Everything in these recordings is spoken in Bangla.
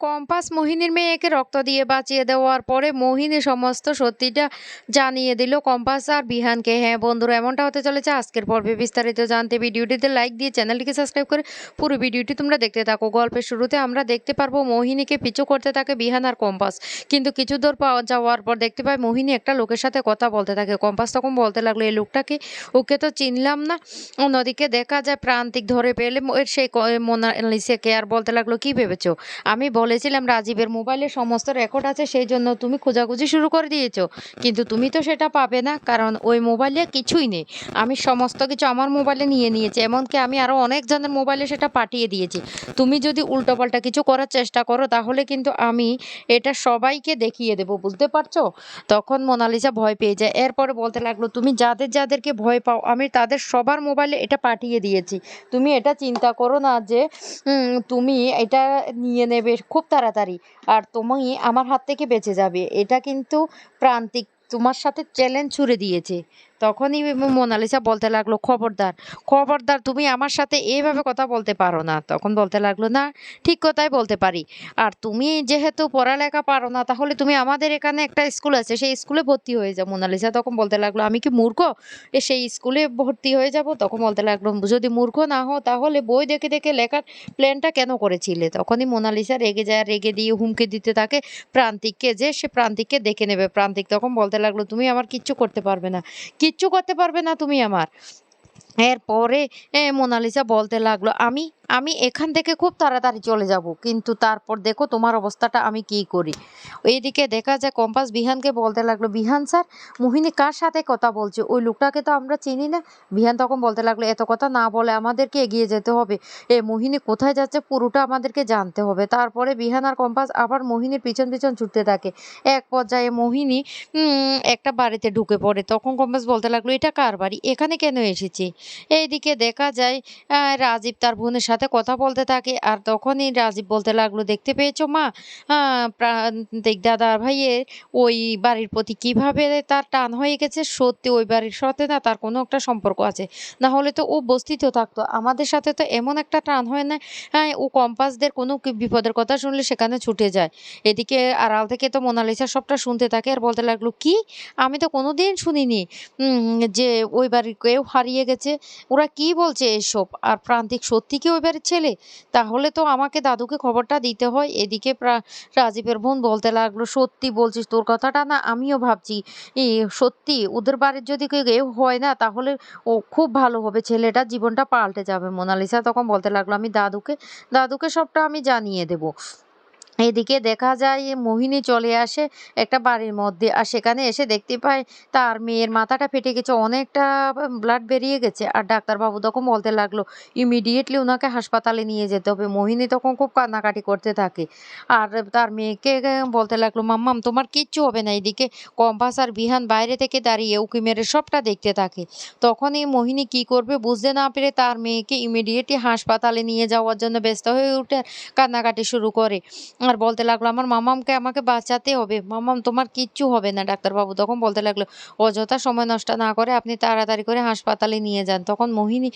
কম্পাস মোহিনীর মেয়েকে রক্ত দিয়ে বাঁচিয়ে দেওয়ার পরে মোহিনী সমস্ত সত্যিটা জানিয়ে দিল কম্পাস আর বিহানকে। হ্যাঁ বন্ধুরা, এমনটা হতে চলেছে আজকের পর্বে। বিস্তারিত জানতে ভিডিওটিতে লাইক দিয়ে চ্যানেলটিকে সাবস্ক্রাইব করে পুরো ভিডিওটি তোমরা দেখতে থাকো। গল্পের শুরুতে আমরা দেখতে পারবো মোহিনীকে পিছু করতে থাকে বিহান আর কম্পাস, কিন্তু কিছু দূর পাওয়া যাওয়ার পর দেখতে পায় মোহিনী একটা লোকের সাথে কথা বলতে থাকে। কম্পাস তখন বলতে লাগলো, এই লোকটাকে, ওকে তো চিনলাম না। অন্যদিকে দেখা যায় প্রান্তিক ধরে পেলে সেই মোনালিসাকে আর বলতে লাগলো, কি ভেবেছো আমি বলেছিলাম রাজীবের মোবাইলে সমস্ত রেকর্ড আছে, সেই জন্য তুমি খোঁজাখুঁজি শুরু করে দিয়েছো, কিন্তু তুমি তো সেটা পাবে না, কারণ ওই মোবাইলে কিছুই নেই। আমি সমস্ত কিছু আমার মোবাইলে নিয়ে নিয়েছি, এমনকি আমি আরও অনেকজনের মোবাইলে সেটা পাঠিয়ে দিয়েছি। তুমি যদি উল্টোপাল্টা কিছু করার চেষ্টা করো তাহলে কিন্তু আমি এটা সবাইকে দেখিয়ে দেবো, বুঝতে পারছো? তখন মোনালিসা ভয় পেয়ে যায়। এরপরে বলতে লাগলো, তুমি যাদের যাদেরকে ভয় পাও আমি তাদের সবার মোবাইলে এটা পাঠিয়ে দিয়েছি। তুমি এটা চিন্তা করো না যে তুমি এটা নিয়ে নেবে খুব তাড়াতাড়ি আর তুমি আমার হাত থেকে বেঁচে যাবে। এটা কিন্তু প্রান্তিক তোমার সাথে চ্যালেঞ্জ ছুড়ে দিয়েছে। তখনই মোনালিসা বলতে লাগলো, খবরদার খবরদার, তুমি আমার সাথে এইভাবে কথা বলতে পারো না। তখন বলতে লাগলো, না ঠিক কথাই বলতে পারি, আর তুমি যেহেতু পড়ালেখা পারো না তাহলে তুমি আমাদের এখানে একটা স্কুল আছে সেই স্কুলে ভর্তি হয়ে যাও। মোনালিসা তখন বলতে লাগলো, আমি কি মূর্খ সেই স্কুলে ভর্তি হয়ে যাব? তখন বলতে লাগলো, যদি মূর্খ না হও তাহলে বই দেখে দেখে লেখার প্ল্যানটা কেন করেছিলে? তখনই মোনালিসা রেগে যায়, রেগে দিয়ে হুমকি দিতে থাকে প্রান্তিককে যে সে প্রান্তিককে দেখে নেবে। প্রান্তিক তখন বলতে লাগলো, তুমি আমার কিচ্ছু করতে পারবে না, কিচ্ছু করতে পারবে না তুমি আমার। এরপরে মোনালিসা বলতে লাগলো, আমি আমি এখান থেকে খুব তাড়াতাড়ি চলে যাব, কিন্তু তারপর দেখো তোমার অবস্থাটা আমি কি করি। এইদিকে দেখা যায় কম্পাস বিহানকে বলতে লাগলো, বিহান স্যার, মোহিনী কার সাথে কথা বলছে? ওই লোকটাকে তো আমরা চিনি না। বিহান তখন বলতে লাগলো, এত কথা না বলে আমাদেরকে এগিয়ে যেতে হবে। মোহিনী কোথায় যাচ্ছে পুরোটা আমাদেরকে জানতে হবে। তারপরে বিহান আর কম্পাস আবার মোহিনীর পিছন পিছন ছুটতে থাকে। এক পর্যায়ে মোহিনী একটা বাড়িতে ঢুকে পড়ে। তখন কম্পাস বলতে লাগলো, এটা কার বাড়ি, এখানে কেন এসেছি? এইদিকে দেখা যায় রাজীব তার বোনের সাথে কথা বলতে থাকে, আর তখনই রাজীব বলতে লাগলো, দেখতে পেয়েছো মা, প্রান্তিক দাদা ভাইয়ের ওই বাড়ির প্রতি কিভাবে তার টান হয়ে গেছে। সত্যি ওই বাড়ির সাথে না তার কোনো একটা সম্পর্ক আছে, না হলে তো ও বস্তিত থাকতো। আমাদের সাথে তো এমন একটা টান হয় না। ও কম্পাসদের কোনো বিপদের কথা শুনলে সেখানে ছুটে যায়। এদিকে আড়াল থেকে তো মোনালিসা সবটা শুনতে থাকে আর বলতে লাগলো, কি, আমি তো কোনোদিন শুনিনি যে ওই বাড়ির কেউ হারিয়ে গেছে। ওরা কি বলছে এসব? আর প্রান্তিক সত্যি কি ওই বাড়ির ছেলে? তাহলে তো আমাকে দাদুকে খবরটা দিতে হয়। এদিকে রাজীবের বোন বলতে লাগলো, সত্যি বলছিস, তোর কথাটা না আমিও ভাবছি। সত্যি ওদের বাড়ির যদি কেউ হয় না তাহলে ও খুব ভালো হবে, ছেলেটার জীবনটা পাল্টে যাবে। মোনালিসা তখন বলতে লাগলো, আমি দাদুকে দাদুকে সবটা আমি জানিয়ে দেবো। এদিকে দেখা যায় মোহিনী চলে আসে একটা বাড়ির মধ্যে, আর সেখানে এসে দেখতে পায় তার মেয়ের মাথাটা ফেটে গেছে, অনেকটা ব্লাড বেরিয়ে গেছে। আর ডাক্তারবাবু তখন বলতে লাগলো, ইমিডিয়েটলি ওনাকে হাসপাতালে নিয়ে যেতে হবে। মোহিনী তখন খুব কান্নাকাটি করতে থাকে আর তার মেয়েকে বলতে লাগলো, মাম্মাম তোমার কিচ্ছু হবে না। এদিকে কম্পাস আর বিহান বাইরে থেকে দাঁড়িয়ে উঁকি মেরে সবটা দেখতে থাকে। তখনই মোহিনী কি করবে বুঝতে না পেরে তার মেয়েকে ইমিডিয়েটলি হাসপাতালে নিয়ে যাওয়ার জন্য ব্যস্ত হয়ে উঠে কান্নাকাটি শুরু করে আর বলতে লাগলো, আমার মামামকে আমাকে বাঁচাতে হবে, মামাম তোমার কিচ্ছু হবে না। ডাক্তারবাবু তখন বলতে লাগলো, অযথা সময় নষ্ট না করে আপনি তাড়াতাড়ি করে হাসপাতালে নিয়ে যান। তখন মোহিনী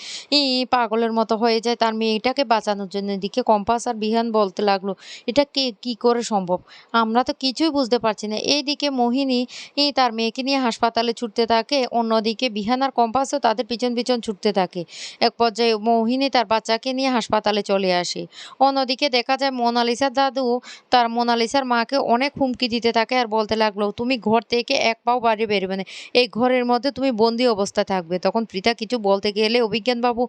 পাগলের মতো হয়ে যায় তার মেয়েটাকে বাঁচানোর জন্য। এদিকে কম্পাস আর বিহান বলতে লাগলো, এটা কি করে সম্ভব, আমরা তো কিছুই বুঝতে পারছি না। এইদিকে মোহিনী তার মেয়েকে নিয়ে হাসপাতালে ছুটতে থাকে, অন্যদিকে বিহান আর কম্পাসও তাদের পিছন পিছন ছুটতে থাকে। এক পর্যায়ে মোহিনী তার বাচ্চাকে নিয়ে হাসপাতালে চলে আসে। অন্যদিকে দেখা যায় মোনালিসার দাদু তার মোনালিসার মাকে অনেক হুমকি দিতে থাকে আর বলতে লাগলো, তুমি ঘর থেকে এক পাও বাইরে বেরোবে না, এই ঘরের মধ্যে তুমি বন্দি অবস্থায় থাকবে। তখন পৃথা কিছু বলতে গেলে অভিজ্ঞানবাবু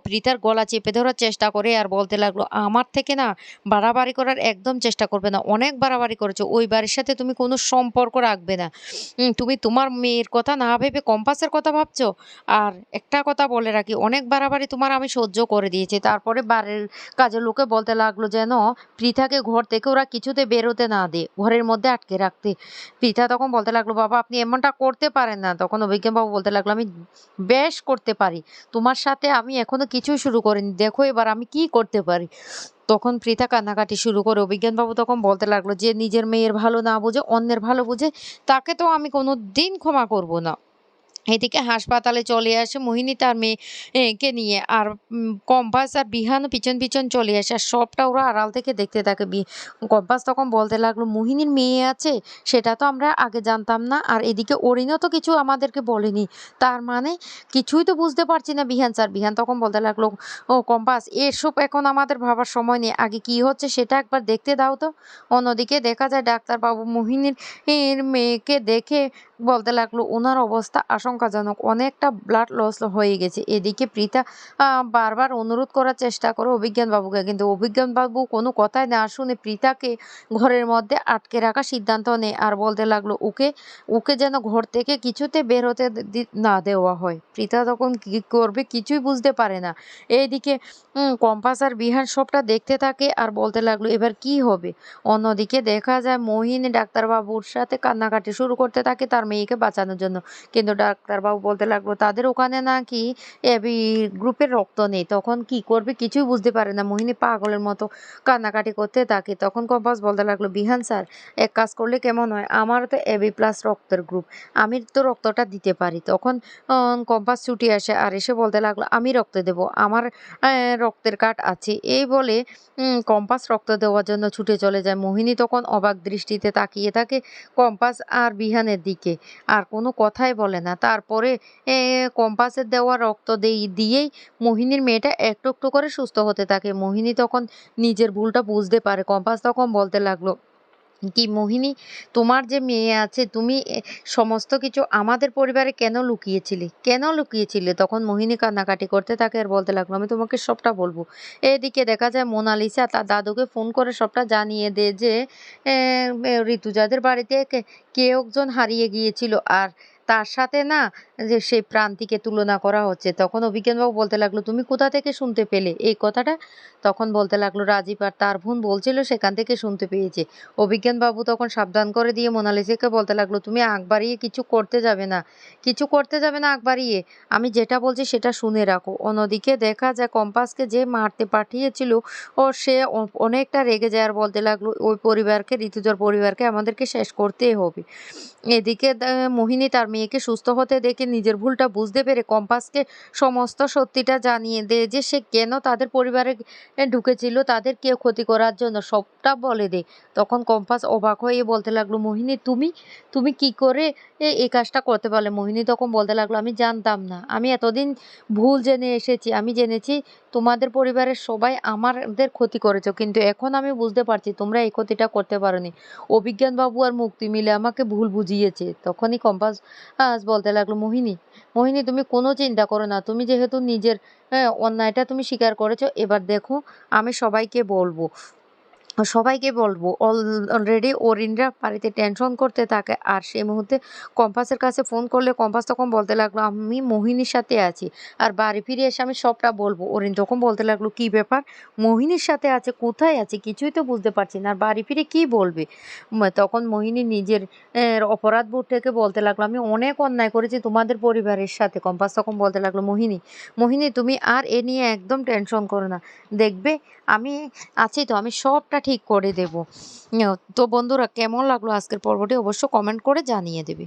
পৃথার গলা চেপে ধরার চেষ্টা করে আর বলতে লাগলো, আমার থেকে না বাড়াবাড়ি করার একদম চেষ্টা করবে না, অনেক বাড়াবাড়ি করেছো, ওই বাড়ির সাথে তুমি কোনো সম্পর্ক রাখবে না। তুমি তোমার মেয়ের কথা না ভেবে কম্পাসের কথা ভাবছো। আর একটা কথা বলে রাখি, অনেক বাড়াবাড়ি তোমার আমি সহ্য করে দিয়েছি। তারপরে বাড়ির কাজের লোকে বলতে লাগলো যেন পৃথাকে ঘর থেকে ওরা কিছুতে বেরোতে না দেয়, ঘরের মধ্যে আটকে রাখতে। পৃথা তখন বলতে লাগলো, বাবা আপনি এমনটা করতে পারেন না। তখন অভিজ্ঞবাবু বলতে লাগলো, আমি বেশ করতে পারি, তোমার সাথে আমি এখনো কিছুই শুরু করিনি, দেখো এবার আমি কি করতে পারি। তখন পৃথা কান্নাকাটি শুরু করে। অভিজ্ঞানবাবু তখন বলতে লাগলো, যে নিজের মেয়ের ভালো না বুঝে অন্যের ভালো বুঝে তাকে তো আমি কোনো দিন ক্ষমা করব না। এদিকে হাসপাতালে চলে আসে মোহিনী তার মেয়েকে নিয়ে। আর কম্পাস আর বিহানও পিছন, পিছন চলে আসে। আর সবটা ওরা আড়াল থেকে দেখতে থাকে। কম্পাস তখন বলতে লাগলো, "মোহিনীর মেয়ে আছে, সেটা তো আমরা আগে জানতাম না। আর এদিকে অরিনও তো কিছু আমাদেরকে বলেনি। তার মানে কিছুই তো বুঝতে পারছি না বিহান স্যার।" বিহান তখন বলতে লাগলো, "ও কম্পাস, এসব এখন আমাদের ভাবার সময় নেই। আগে কি হচ্ছে সেটা একবার দেখতে দাও তো।" অন্যদিকে দেখা যায় ডাক্তারবাবু মোহিনীর মেয়েকে দেখে বলতে লাগলো, "উনার অবস্থা আশঙ্কাজনক। অনেকটা ব্লাড লস হয়ে গেছে।" এদিকে প্রীতা বারবার অনুরোধ করার চেষ্টা করে অভিজ্ঞান বাবুকে। কিন্তু অভিজ্ঞান বাবু কোনো কথাই না শুনে প্রীতাকে ঘরের মধ্যে আটকে রাখার সিদ্ধান্ত নেয়। আর বলতে লাগলো, ওকে ওকে যেন ঘর থেকে কিছুতে বের হতে না দেওয়া হয়। প্রীতা তখন কি করবে কিছুই বুঝতে পারে না। এইদিকে কম্পাস আর বিহান সবটা দেখতে থাকে আর বলতে লাগলো, এবার কি হবে? অন্যদিকে দেখা যায় মোহিনী ডাক্তারবাবুর সাথে কান্নাকাটি শুরু করতে থাকে তার মেয়েকে বাঁচানোর জন্য। কিন্তু ডাক্তারবাবু বলতে লাগলো, তাদের ওখানে নাকি এবি গ্রুপের রক্ত নেই। তখন কি করবে কিছুই বুঝতে পারে না। মোহিনী পাগলের মতো কান্নাকাটি করতে থাকে। তখন কম্পাস বলতে লাগলো, বিহান স্যার, এক কাজ করলে কেমন হয়? আমারও তো এবি প্লাস রক্তের গ্রুপ, আমি তো রক্তটা দিতে পারি। তখন কম্পাস ছুটে আসে আর এসে বলতে লাগলো, আমি রক্ত দেব, আমার রক্তের কার্ড আছে। এই বলে কম্পাস রক্ত দেওয়ার জন্য ছুটে চলে যায়। মোহিনী তখন অবাক দৃষ্টিতে তাকিয়ে থাকে কম্পাস আর বিহানের দিকে, আর কোনো কথাই বলে না। তারপরে কম্পাসের দেওয়া রক্ত দিয়েই মোহিনীর মেয়েটা একটু একটু করে সুস্থ হতে থাকে। মোহিনী তখন নিজের ভুলটা বুঝতে পারে। কম্পাস তখন বলতে লাগলো, কি মোহিনী, তোমার যে মেয়ে আছে, তুমি সমস্ত কিছু আমাদের পরিবারে কেন লুকিয়েছিলে? কেন লুকিয়েছিলে? তখন মোহিনী কান্নাকাটি করতে থাকে আর বলতে লাগলো, আমি তোমাকে সবটা বলবো। এদিকে দেখা যায় মোনালিসা তার দাদুকে ফোন করে সবটা জানিয়ে দেয় যে ঋতুজাদের বাড়িতে কেউ একজন হারিয়ে গিয়েছিল আর তার সাথে না যে সেই প্রান্তিকে তুলনা করা হচ্ছে। তখন অভিজ্ঞানবাবু বলতে লাগলো, তুমি কোথা থেকে শুনতে পেলে এই কথাটা? তখন বলতে লাগলো, রাজীব আর তার বোন বলছিল সেখান থেকে শুনতে পেয়েছে। অভিজ্ঞানবাবু তখন সাবধান করে দিয়ে মোনালিসাকে বলতে লাগলো, তুমি আগ বাড়িয়ে কিছু করতে যাবে না, কিছু করতে যাবে না আগ বাড়িয়ে। আমি যেটা বলছি সেটা শুনে রাখো। অন্যদিকে দেখা যায় কম্পাসকে যে মারতে পাঠিয়েছিল সে অনেকটা রেগে যায় আর বলতে লাগলো, ওই পরিবারকে, ঋতুজার পরিবারকে আমাদেরকে শেষ করতেই হবে। এদিকে মোহিনী তার মেয়েকে সুস্থ হতে দেখে নিজের ভুলটা বুঝতে পেরে কম্পাসকে সমস্ত সত্যিটা জানিয়ে দেয় যে সে কেন তাদের পরিবারে ঢুকেছিল, তাদের কে ক্ষতি করার জন্য, সবটা বলে দেয়। তখন কম্পাস অবাক হয়ে বলতে লাগলো, মোহিনী, তুমি তুমি কি করে এই কাজটা করতে পারলে? মোহিনী তখন বলতে লাগলো, আমি জানতাম না, আমি এতদিন ভুল জেনে এসেছি। আমি জেনেছি তোমাদের পরিবারের সবাই আমাদের ক্ষতি করেছো, কিন্তু এখন আমি বুঝতে পারছি তোমরা এই ক্ষতিটা করতে পারোনি। অভিজ্ঞান বাবু আর মুক্তি মিলে আমাকে ভুল বুঝিয়েছে। তখনই কম্পাস বলতে লাগলো, মোহিনী, মোহিনী, তুমি কোনো চিন্তা করো না। তুমি যেহেতু নিজের অন্যায়টা তুমি স্বীকার করেছো, এবার দেখো আমি সবাইকে বলবো। অলরেডি অরিনরা বাড়িতে টেনশন করতে থাকে। আর সেই মুহূর্তে কম্পাসের কাছে ফোন করলে কম্পাস তখন বলতে লাগলো, আমি মোহিনীর সাথে আছি আর বাড়ি ফিরে এসে আমি সবটা বলবো। অরিন তখন বলতে লাগলো, কি ব্যাপার? মোহিনীর সাথে আছে? কোথায় আছে? কিছুই তো বুঝতে পারছি না। আর বাড়ি ফিরে কি বলবে? তখন মোহিনী নিজের অপরাধ বোধ থেকে বলতে লাগলো, আমি অনেক অন্যায় করেছি তোমাদের পরিবারের সাথে। কম্পাস তখন বলতে লাগলো, মোহিনী, মোহিনী, তুমি আর এ নিয়ে একদম টেনশন করো না। দেখবে আমি আছি তো, আমি সবটা ঠিক করে দেব। তো বন্ধুরা, কেমন লাগলো আজকের পর্বটি অবশ্য কমেন্ট করে জানিয়ে দেবে।